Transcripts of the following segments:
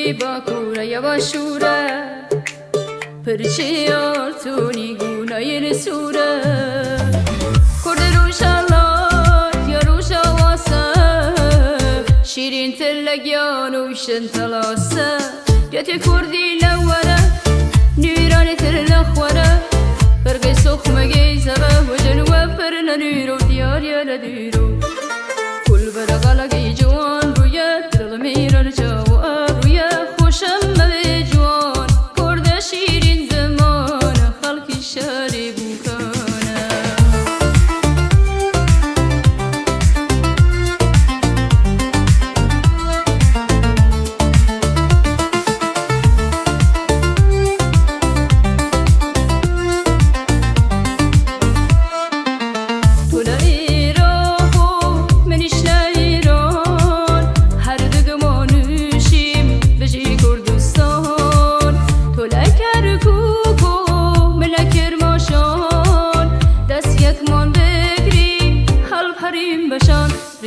کردی با کوره یا با شوره پرچه آرتونی گونای رسوره کرد روش الله یا روش آواسه شیرین تلگیان و شن تلاسه دیت کردی لوره نیران تر لخوره فرق سخمگی زبه و جنوب پر ننیرو دیار یا ندیرو کل برقلقی جوان روی دل میران جواب روی خوشم به جوان کرده شیرین زمان خلقی شری بکنه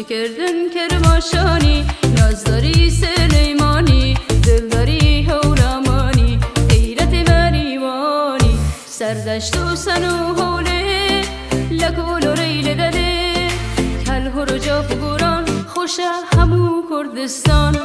کردن کرماشانی نازداری سلیمانی دلداری هورامانی غیرت مریوانی سردشت و سنو حوله لکول و ریل دده کل هر جاف گوران خوش همو کردستان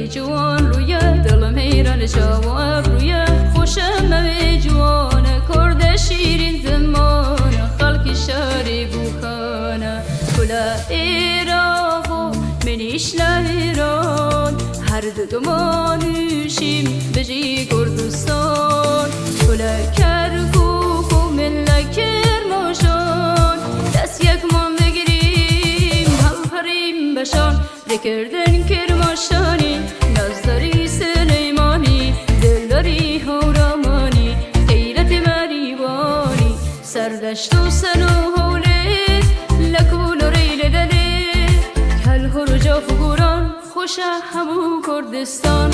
جوان روی دل میران جواب روی خوشم به جوان کرد شیرین زمان خلق شاری بخانه کلا ایران و منیش ایران هر دو دمانوشیم بجی کردستان کلا کرکوک و ملا کرماشان دست یک من بگیریم هم پریم بشان بکردن کرماشانی نازداری سلیمانی دلداری هورامانی غیرت مریوانی سردشت و سنو حوله لکول و ریل دده کل هر جاف گوران خوش همو کردستان